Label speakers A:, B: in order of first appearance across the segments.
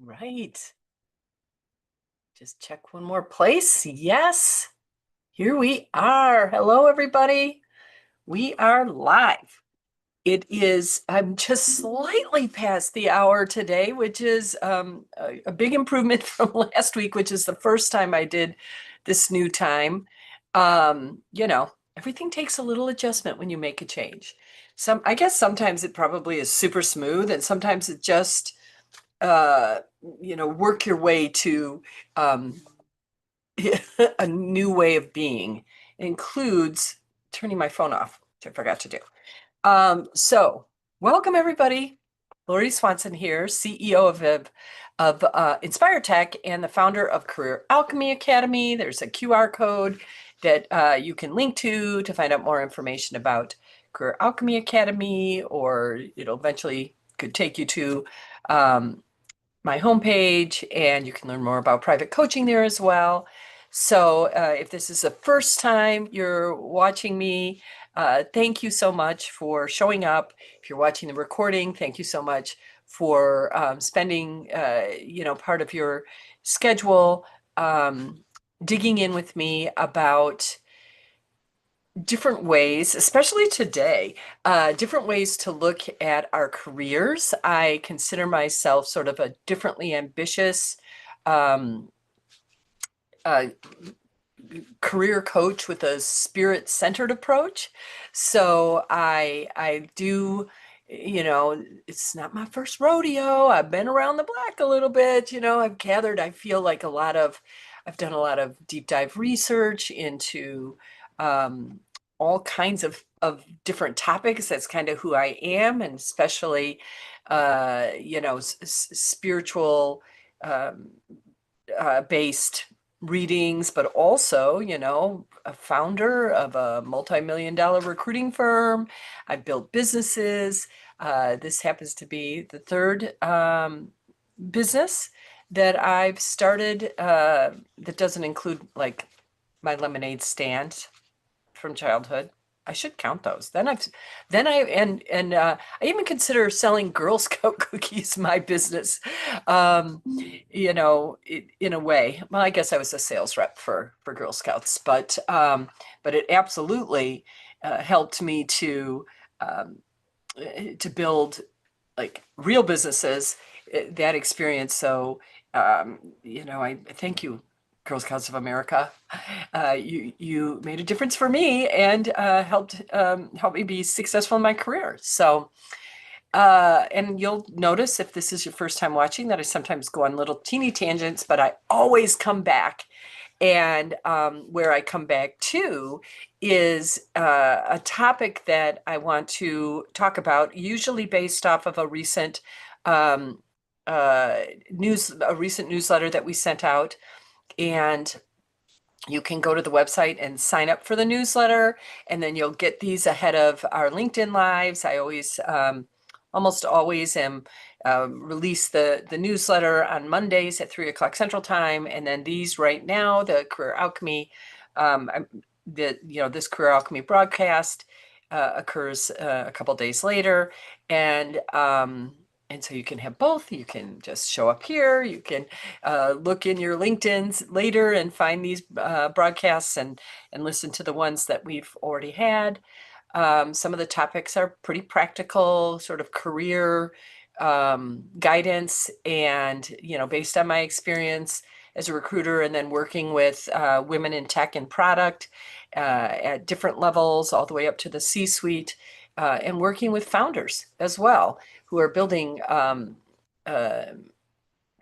A: Right. Just check one more place. Yes, here we are. Hello, everybody. We are live. I'm just slightly past the hour today, which is a big improvement from last week, which is the first time I did this new time. Everything takes a little adjustment when you make a change. I guess sometimes it probably is super smooth, and sometimes it just uh, work your way to um, a new way of being. It includes turning my phone off, which I forgot to do. So welcome everybody. Lori Swanson here, CEO of Inspire Tech and the founder of Career Alchemy Academy. There's a QR code that you can link to find out more information about Career Alchemy Academy, or it'll eventually could take you to my homepage, and you can learn more about private coaching there as well. So if this is the first time you're watching me, thank you so much for showing up. If you're watching the recording, thank you so much for spending, part of your schedule digging in with me about different ways, especially today, different ways to look at our careers. I consider myself sort of a differently ambitious um, uh, career coach with a spirit-centered approach. So I do, it's not my first rodeo. I've been around the block a little bit. I feel like I've done a lot of deep dive research into um, all kinds of different topics. That's kind of who I am, and especially, spiritual um, based readings, but also, a founder of a multi-million dollar recruiting firm. I've built businesses. This happens to be the third business that I've started that doesn't include like my lemonade stand from childhood. I should count those. Then I I even consider selling Girl Scout cookies my business. In a way. Well, I guess I was a sales rep for Girl Scouts, but it absolutely helped me um, to build like real businesses. That experience. So, I thank you, Girl Scouts of America. You made a difference for me and helped me be successful in my career. So, and you'll notice if this is your first time watching that I sometimes go on little teeny tangents, but I always come back. And where I come back to is a topic that I want to talk about, usually based off of um, uh, a recent newsletter that we sent out. And you can go to the website and sign up for the newsletter, and then you'll get these ahead of our LinkedIn lives. I always, almost always am release the newsletter on Mondays at 3 o'clock Central Time. And then these right now, the Career Alchemy, this Career Alchemy broadcast occurs a couple days later. And so you can have both. You can just show up here. You can look in your LinkedIn's later and find these broadcasts and listen to the ones that we've already had. Some of the topics are pretty practical, sort of career guidance, and based on my experience as a recruiter and then working with women in tech and product at different levels, all the way up to the C-suite, and working with founders as well who are building uh,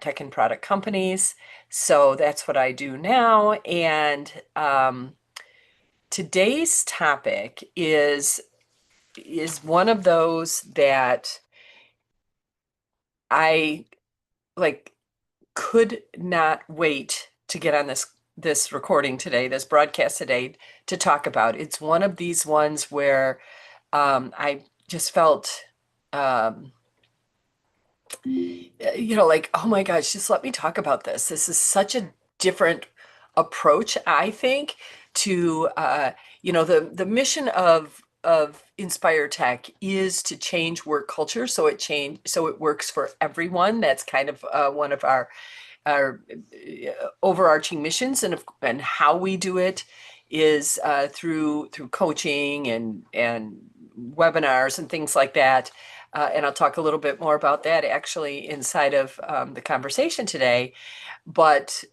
A: tech and product companies. So that's what I do now. And today's topic is one of those that I like could not wait to get on this recording today, this broadcast today, to talk about. It's one of these ones where I just felt like, oh my gosh, just let me talk about this. This is such a different approach, I think, to the mission of Inspire Tech is to change work culture so it works for everyone. That's kind of one of our overarching missions, and how we do it is through coaching and webinars and things like that. And I'll talk a little bit more about that actually inside of the conversation today. But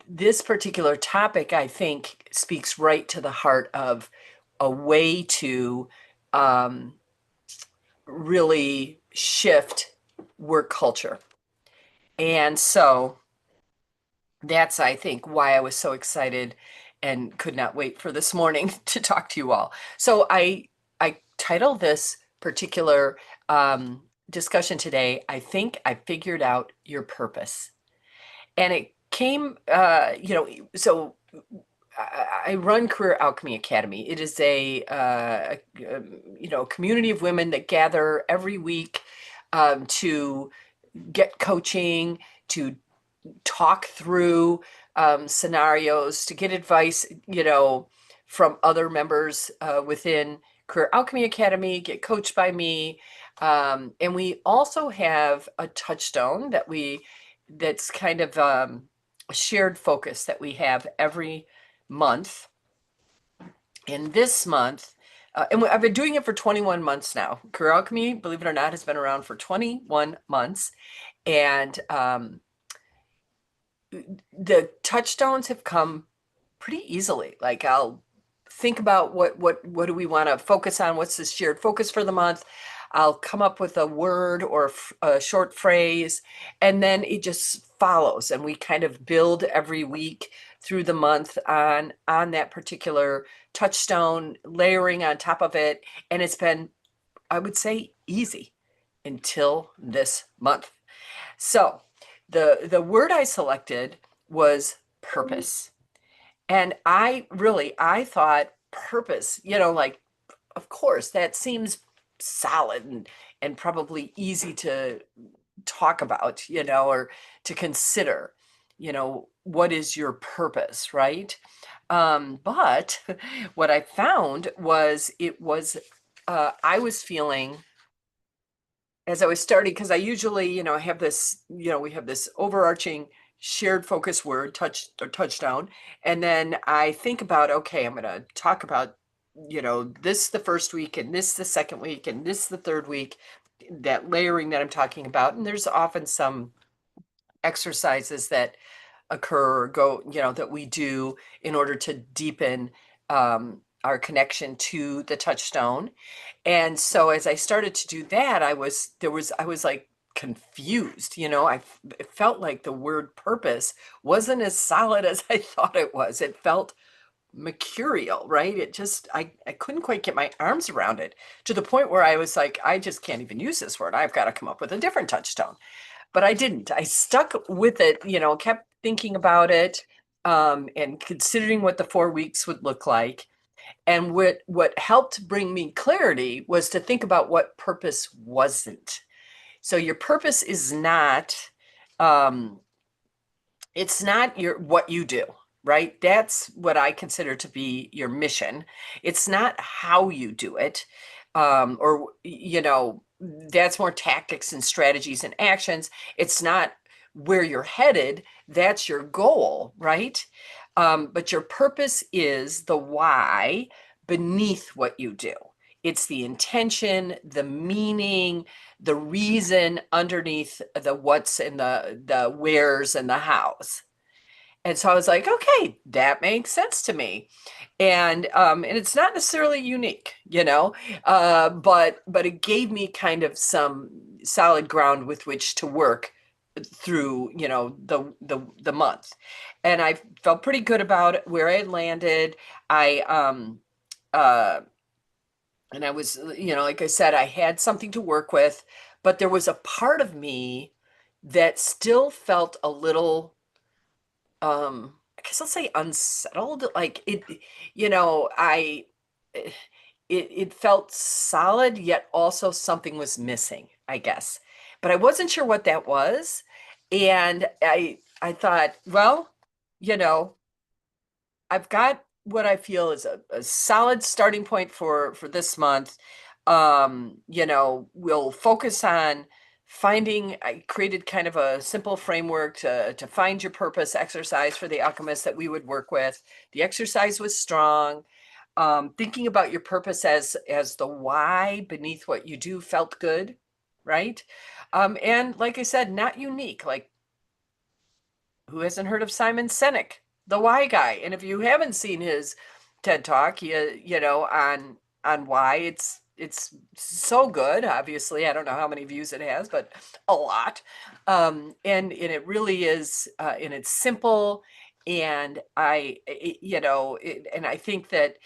A: this particular topic, I think, speaks right to the heart of a way to um, really shift work culture. And so that's, I think, why I was so excited and could not wait for this morning to talk to you all. So I titled this particular discussion today, I think I figured out your purpose. And it came, so I run Career Alchemy Academy. It is a community of women that gather every week to get coaching, to talk through scenarios, to get advice, from other members within Career Alchemy Academy, get coached by me. And we also have a touchstone that's kind of a shared focus that we have every month. And this month, and I've been doing it for 21 months now. Career Alchemy, believe it or not, has been around for 21 months. And the touchstones have come pretty easily. Like I'll think about what do we want to focus on? What's the shared focus for the month? I'll come up with a word or a short phrase, and then it just follows, and we kind of build every week through the month on that particular touchstone, layering on top of it, and it's been, I would say, easy until this month. So the word I selected was purpose. And I thought purpose, like, of course, that seems solid and probably easy to talk about, or to consider, what is your purpose, right? But what I found was I was feeling as I was starting, because I usually, have this, we have this overarching shared focus word, touchdown. And then I think about, okay, I'm going to talk about, this the first week and this the second week and this the third week, that layering that I'm talking about. And there's often some exercises that occur or go, that we do in order to deepen our connection to the touchstone. And so as I started to do that, I was like confused, it felt like the word purpose wasn't as solid as I thought it was. It felt mercurial, right? I couldn't quite get my arms around it, to the point where I was like, I just can't even use this word. I've got to come up with a different touchstone. But I didn't. I stuck with it, kept thinking about it, and considering what the 4 weeks would look like. And what helped bring me clarity was to think about what purpose wasn't. So your purpose is not, it's not what you do, right? That's what I consider to be your mission. It's not how you do it, or that's more tactics and strategies and actions. It's not where you're headed. That's your goal, right? But your purpose is the why beneath what you do. It's the intention, the meaning, the reason underneath the what's and the where's and the how's. And so I was like, okay, that makes sense to me. And it's not necessarily unique, but it gave me kind of some solid ground with which to work through, the month. And I felt pretty good about where I landed. And I was, like I said, I had something to work with, but there was a part of me that still felt a little, I guess I'll say unsettled. Like I it felt solid, yet also something was missing, I guess. But I wasn't sure what that was. And I thought, well, I've got what I feel is a solid starting point for this month. We'll focus on finding. I created kind of a simple framework to find your purpose exercise for the alchemist that we would work with. The exercise was strong. Thinking about your purpose as the why beneath what you do felt good, right? And like I said, not unique. Like, who hasn't heard of Simon Sinek, the why guy? And if you haven't seen his TED Talk, on why, it's so good. Obviously, I don't know how many views it has, but a lot. And it really is, and it's simple. And and I think that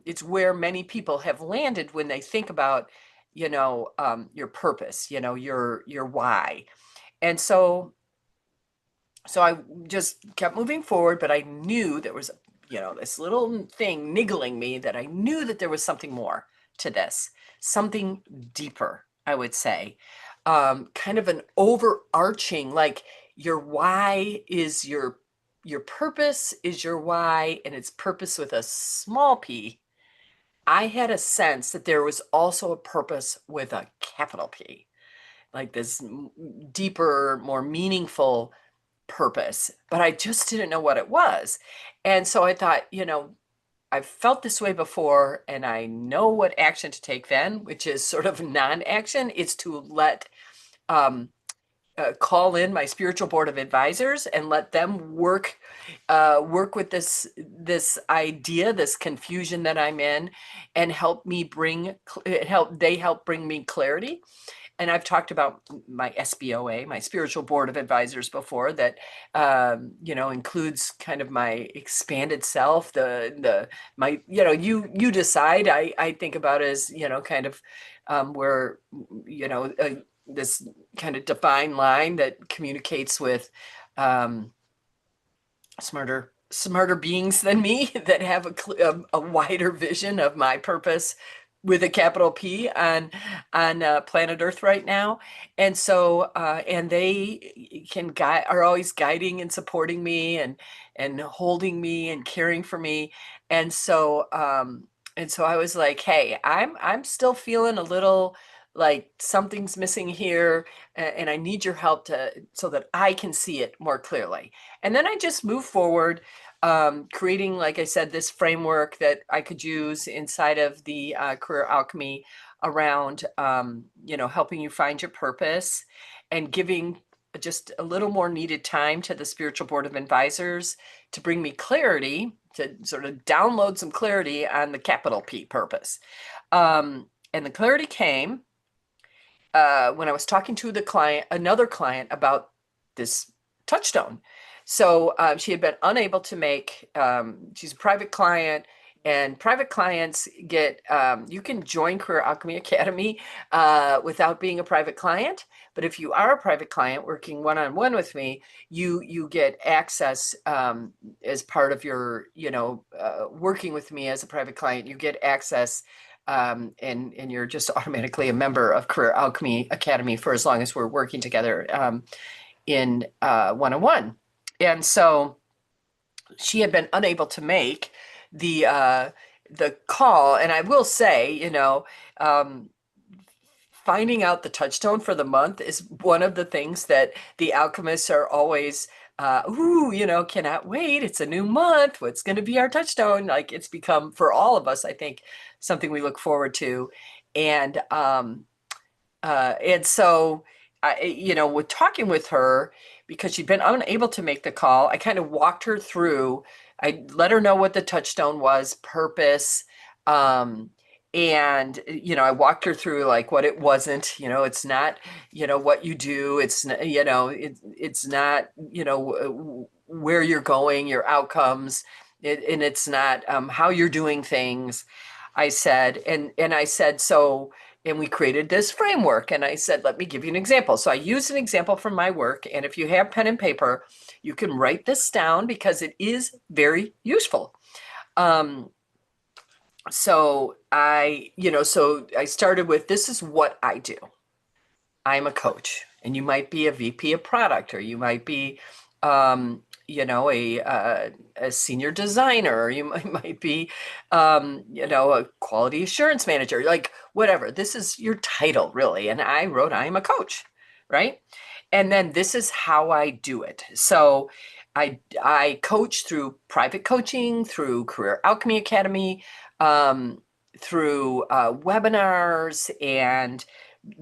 A: it's where many people have landed when they think about, your purpose, your why. And so I just kept moving forward, but I knew there was, this little thing niggling me that I knew that there was something more to this, something deeper, I would say. Kind of an overarching, like your why is your purpose is your why, and it's purpose with a small p. I had a sense that there was also a purpose with a capital P, like this deeper, more meaningful purpose, but I just didn't know what it was. And so I thought, I've felt this way before, and I know what action to take then, which is sort of non-action. It's to um, call in my spiritual board of advisors and let them work with this idea, this confusion that I'm in, and help bring me clarity. And I've talked about my SBOA, my spiritual board of advisors before, that includes kind of my expanded self, you decide. I think about as, kind of where, this kind of defined line that communicates with smarter beings than me that have a wider vision of my purpose with a capital P on planet Earth right now. And so and they are always guiding and supporting me and holding me and caring for me. And so I was like, hey, I'm still feeling a little like something's missing here, and I need your help so that I can see it more clearly. And then I just move forward, creating, like I said, this framework that I could use inside of the Career Alchemy around, helping you find your purpose and giving just a little more needed time to the spiritual board of advisors to bring me clarity, to sort of download some clarity on the capital P purpose. And the clarity came when I was talking to another client about this touchstone. So she had been unable to make, she's a private client, and private clients you can join Career Alchemy Academy without being a private client. But if you are a private client working one-on-one with me, you get access as part of your, working with me as a private client. You get access, and you're just automatically a member of Career Alchemy Academy for as long as we're working together in one-on-one. And so she had been unable to make the call. And I will say, finding out the touchstone for the month is one of the things that the alchemists are always, cannot wait. It's a new month. What's going to be our touchstone? Like, it's become, for all of us, I think, something we look forward to. And so, with talking with her, because she'd been unable to make the call, I kind of walked her through. I let her know what the touchstone was, purpose, and I walked her through like what it wasn't. It's not what you do. It's it's not where you're going, your outcomes, and it's not how you're doing things. I said, and I said, so, and we created this framework, and I said, let me give you an example. So I used an example from my work, and if you have pen and paper, you can write this down because it is very useful. So I started with, this is what I do. I'm a coach, and you might be a VP of product, or you might be, a senior designer. You might be, a quality assurance manager, like whatever. This is your title, really. And I wrote, I am a coach, right? And then this is how I do it. So I coach through private coaching, through Career Alchemy Academy, through webinars and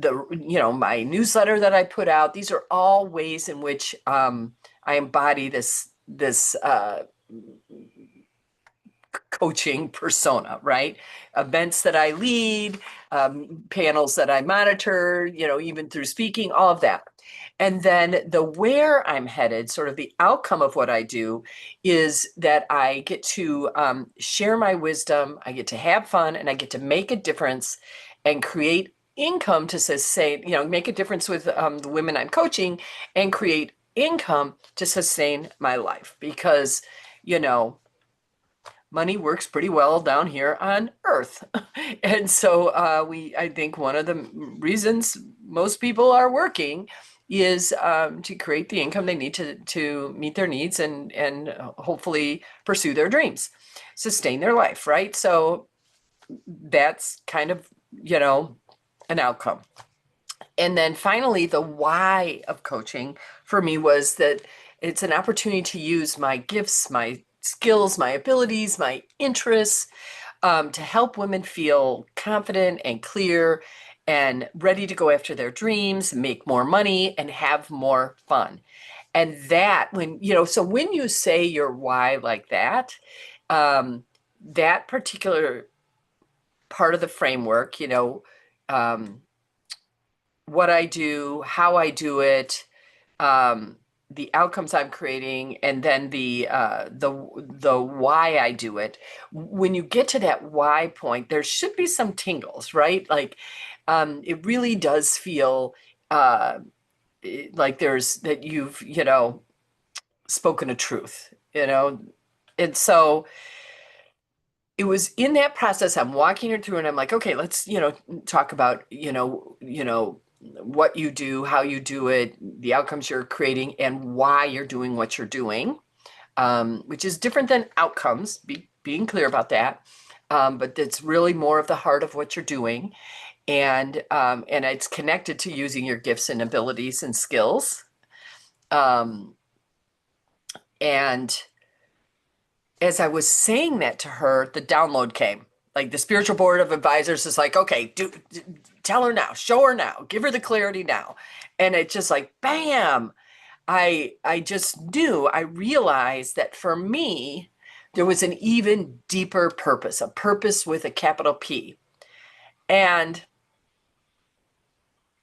A: my newsletter that I put out. These are all ways in which I embody this coaching persona, right? Events that I lead, panels that I monitor, even through speaking, all of that. And then the where I'm headed, sort of the outcome of what I do, is that I get to share my wisdom, I get to have fun, and I get to make a difference and create income to sustain, make a difference with the women I'm coaching and create income to sustain my life because, money works pretty well down here on Earth. And so I think one of the reasons most people are working is to create the income they need to meet their needs and hopefully pursue their dreams, sustain their life, right? So that's kind of, an outcome. And then finally, the why of coaching for me was that it's an opportunity to use my gifts, my skills, my abilities, my interests to help women feel confident and clear and ready to go after their dreams, make more money, and have more fun. And that so when you say your why like that, that particular part of the framework, what I do, how I do it, the outcomes I'm creating, and then the why I do it. When you get to that why point, there should be some tingles, right? Like it really does feel like there's that you've spoken a truth, and so it was in that process. I'm walking her through, and I'm like, okay, let's talk about what you do, how you do it, the outcomes you're creating, and why you're doing what you're doing, which is different than outcomes, being clear about that. But it's really more of the heart of what you're doing. And it's connected to using your gifts and abilities and skills. And as I was saying that to her, the download came. Like the spiritual board of advisors is like, okay, tell her now, show her now, give her the clarity now. And it's just like, bam, I just knew, I realized that for me, there was an even deeper purpose, a purpose with a capital P. And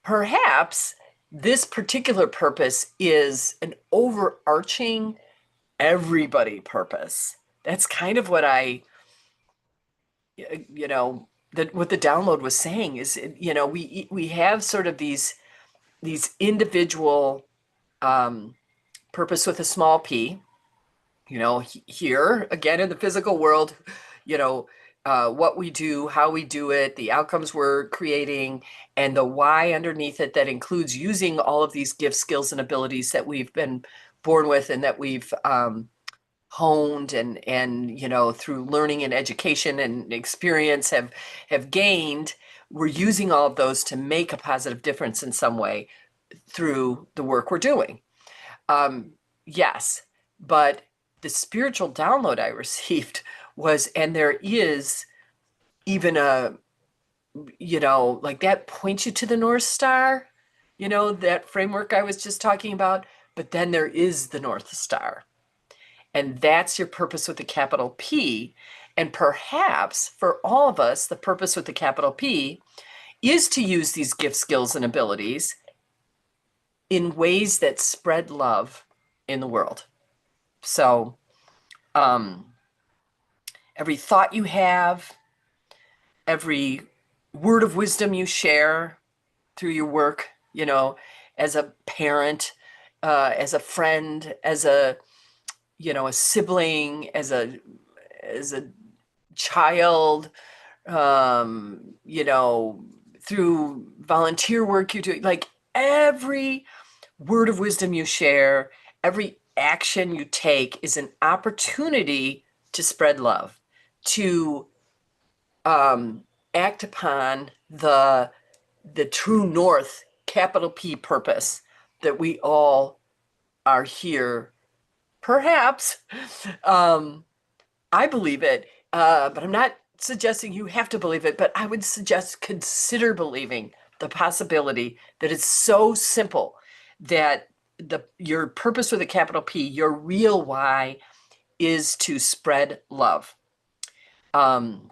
A: perhaps this particular purpose is an overarching everybody purpose. That's kind of what what the download was saying is, we have sort of these individual purpose with a small p, here again in the physical world, what we do, how we do it, the outcomes we're creating, and the why underneath it that includes using all of these gifts, skills, and abilities that we've been born with and that we've honed and through learning and education and experience have gained. We're using all of those to make a positive difference in some way through the work we're doing. Yes, but the spiritual download I received was, and there is even like that points you to the North Star, that framework I was just talking about, but then there is the North Star. And that's your purpose with the capital P. And perhaps for all of us, the purpose with the capital P is to use these gifts, skills, and abilities in ways that spread love in the world. So every thought you have, every word of wisdom you share through your work, as a parent, as a friend, as a sibling, as a child, through volunteer work you do, like every word of wisdom you share, every action you take is an opportunity to spread love, to um, act upon the true north, capital P purpose that we all are here. Perhaps, um, I believe it, but I'm not suggesting you have to believe it, but I would suggest consider believing the possibility that it's so simple that your purpose with a capital P, your real why, is to spread love. Um,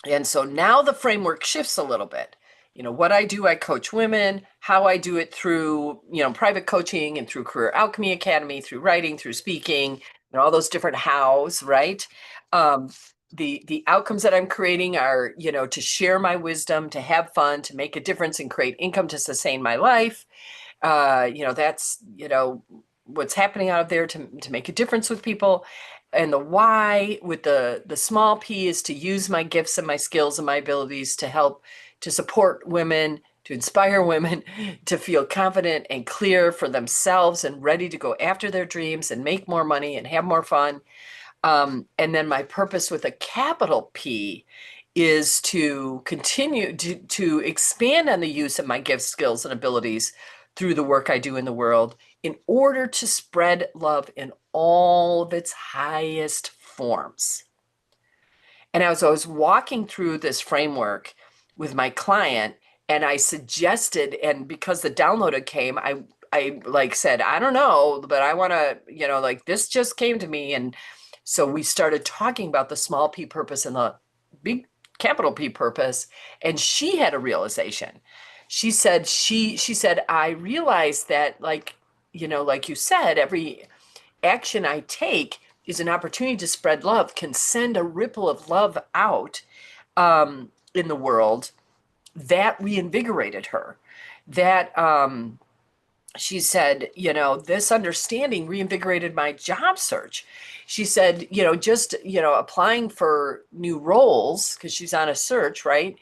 A: and so now the framework shifts a little bit. What I do, I coach women, how I do it through, private coaching and through Career Alchemy Academy, through writing, through speaking, all those different hows, right? Um, the outcomes that I'm creating are, to share my wisdom, to have fun, to make a difference and create income to sustain my life. That's, what's happening out there to make a difference with people. And the why with the small p is to use my gifts and my skills and my abilities to help to support women, to inspire women to feel confident and clear for themselves and ready to go after their dreams and make more money and have more fun. And then my purpose with a capital P is to continue to expand on the use of my gifts, skills, and abilities through the work I do in the world in order to spread love in all of its highest forms. And as I was walking through this framework with my client, and I suggested, and because the download came, I like said, I don't know, but I want to, like this just came to me. And so we started talking about the small p purpose and the big capital P purpose. And she had a realization. She said, I realized that like you said, every action I take is an opportunity to spread love, can send a ripple of love out in the world. That reinvigorated her. That she said, this understanding reinvigorated my job search. She said, just, applying for new roles, because she's on a search, right?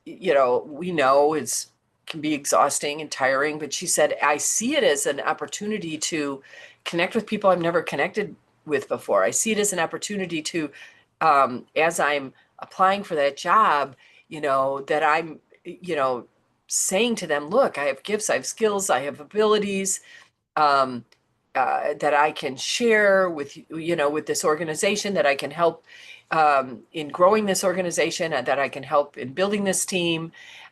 A: We know it's can be exhausting and tiring, but she said, I see it as an opportunity to connect with people I've never connected with before. I see it as an opportunity to, as I'm applying for that job, that I'm, saying to them, look, I have gifts, I have skills, I have abilities, um, that I can share with, with this organization, that I can help in growing this organization, and that I can help in building this team,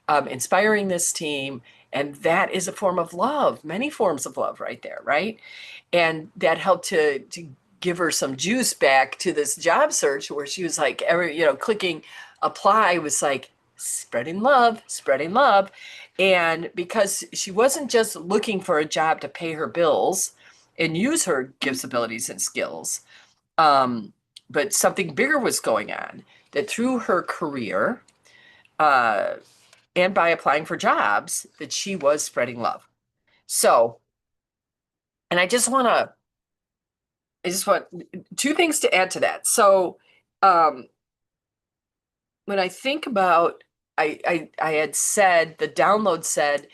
A: inspiring this team. And that is a form of love, many forms of love right there, right? And that helped to give her some juice back to this job search where she was like, clicking apply was like spreading love, spreading love. And because she wasn't just looking for a job to pay her bills and use her gifts, abilities, and skills, but something bigger was going on, that through her career, uh, and by applying for jobs, that she was spreading love. So, and I just want two things to add to that. So, um, when I think about, I had said, the download said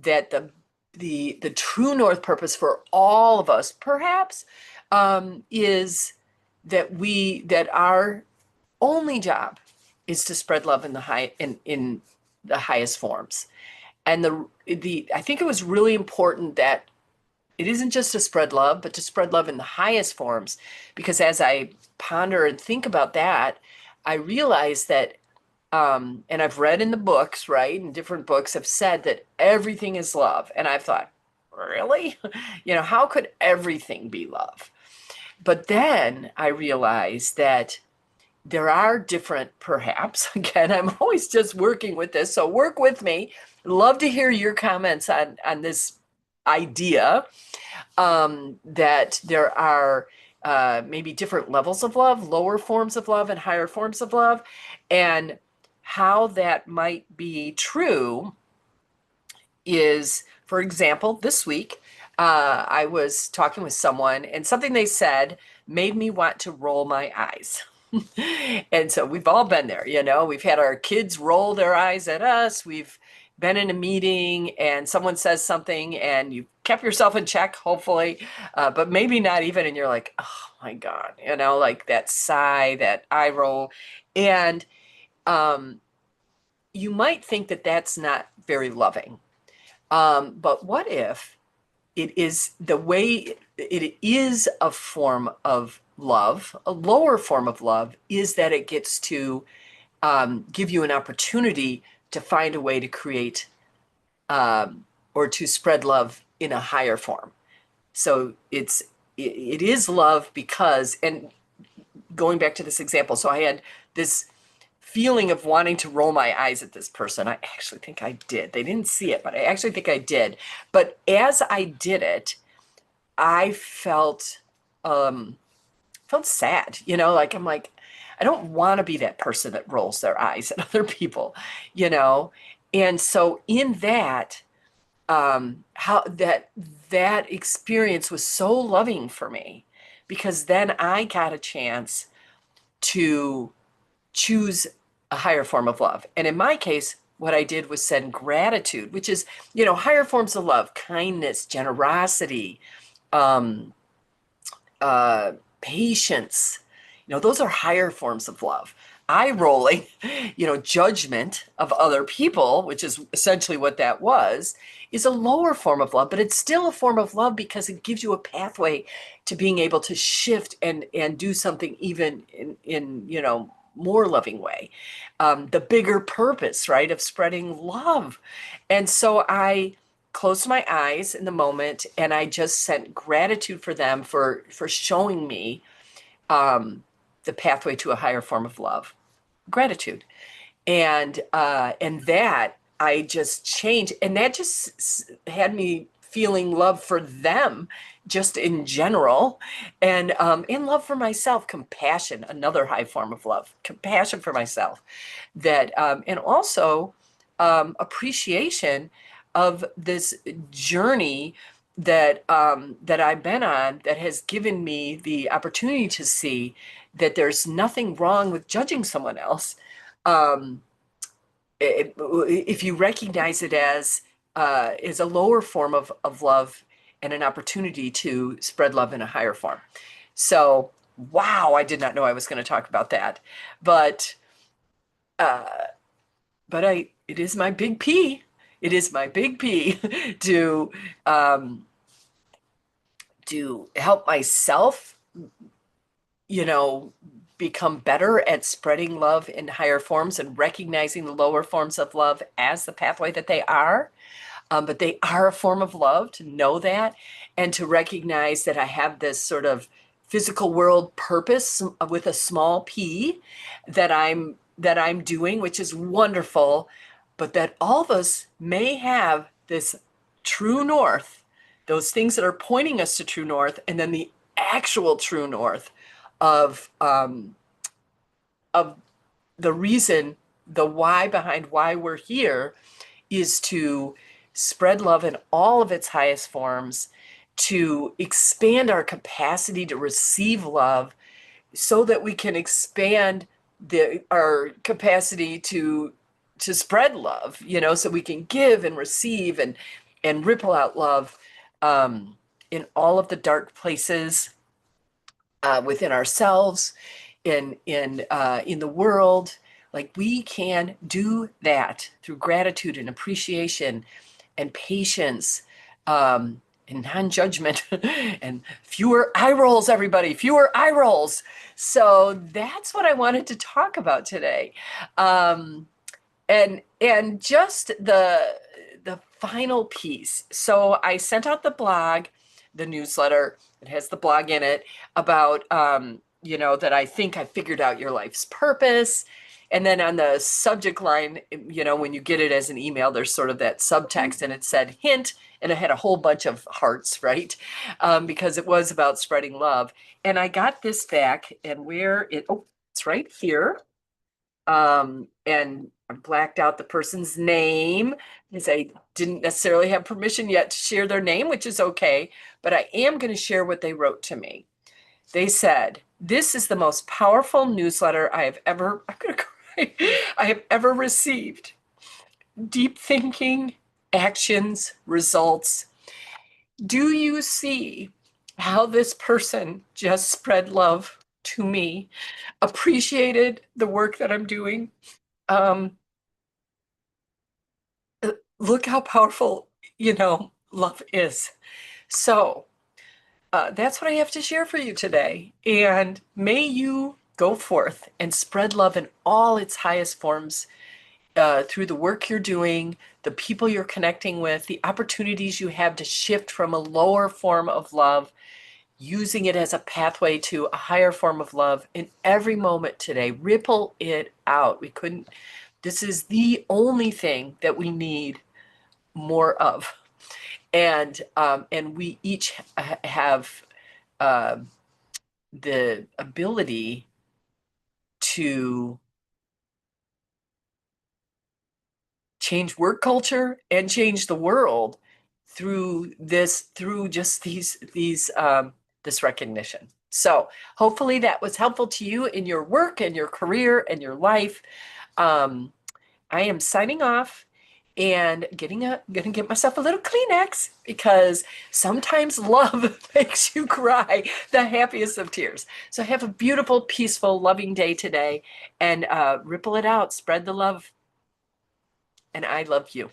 A: that the true north purpose for all of us, perhaps, is that our only job is to spread love in in the highest forms. And the I think it was really important that it isn't just to spread love, but to spread love in the highest forms. Because as I ponder and think about that, I realize that, and I've read in the books, right? And different books have said that everything is love. And I've thought, really? How could everything be love? But then I realized that there are different, perhaps, again, I'm always just working with this, so work with me. Love to hear your comments on this idea, that there are maybe different levels of love, lower forms of love and higher forms of love, and how that might be true is, for example, this week, I was talking with someone and something they said made me want to roll my eyes. And so we've all been there, we've had our kids roll their eyes at us. We've been in a meeting and someone says something and you kept yourself in check, hopefully, but maybe not even. And you're like, oh my God, like that sigh, that eye roll. And um, you might think that that's not very loving. But what if it is the way it is a form of love, a lower form of love, is that it gets to give you an opportunity to find a way to create or to spread love in a higher form. So it is love because, and going back to this example, so I had this feeling of wanting to roll my eyes at this person. I actually think I did. They didn't see it, but I actually think I did. But as I did it, I felt sad, like I'm like, I don't want to be that person that rolls their eyes at other people, you know? And so in that, how that experience was so loving for me because then I got a chance to choose a higher form of love. And in my case, what I did was send gratitude, which is, higher forms of love, kindness, generosity, um, uh, patience. Those are higher forms of love. Eye rolling, judgment of other people, which is essentially what that was, is a lower form of love, but it's still a form of love because it gives you a pathway to being able to shift and do something even in more loving way. The bigger purpose, right, of spreading love. And so I closed my eyes in the moment and I just sent gratitude for them for showing me the pathway to a higher form of love, gratitude. And that I just changed, and that just had me feeling love for them just in general, and love for myself, compassion, another high form of love, compassion for myself, that and also appreciation of this journey that I've been on, that has given me the opportunity to see that there's nothing wrong with judging someone else. Um, if you recognize it as is a lower form of love and an opportunity to spread love in a higher form. So, wow, I did not know I was going to talk about that, but uh, it is my big P. It is my big P to um, help myself, you know, become better at spreading love in higher forms and recognizing the lower forms of love as the pathway that they are. But they are a form of love, to know that, and to recognize that I have this sort of physical world purpose with a small p that I'm doing, which is wonderful, but that all of us may have this true north, those things that are pointing us to true north, and then the actual true north of of the reason, the why behind why we're here is to spread love in all of its highest forms, to expand our capacity to receive love so that we can expand our capacity to spread love, so we can give and receive and ripple out love in all of the dark places within ourselves, in the world. Like, we can do that through gratitude and appreciation and patience, and non-judgment, and fewer eye rolls, everybody, fewer eye rolls. So that's what I wanted to talk about today. And just the final piece. So I sent out the blog, the newsletter. It has the blog in it about that I think I figured out your life's purpose. And then on the subject line, when you get it as an email, there's sort of that subtext, and it said hint, and it had a whole bunch of hearts, right? Because it was about spreading love. And I got this back, and it's right here. And I blacked out the person's name because I didn't necessarily have permission yet to share their name, which is okay, but I am going to share what they wrote to me. They said, "This is the most powerful newsletter I'm going to cry, I have ever received. Deep thinking, actions, results. Do you see how this person just spread love to me, appreciated the work that I'm doing? Um, Look how powerful, love is. So, that's what I have to share for you today. And may you go forth and spread love in all its highest forms through the work you're doing, the people you're connecting with, the opportunities you have to shift from a lower form of love, using it as a pathway to a higher form of love in every moment today. Ripple it out. This is the only thing that we need more of. And we each have uh, the ability to change work culture and change the world through just this recognition. So hopefully that was helpful to you in your work and your career and your life. Um, I am signing off and gonna get myself a little Kleenex because sometimes love makes you cry the happiest of tears. So have a beautiful, peaceful, loving day today and ripple it out, spread the love, and I love you.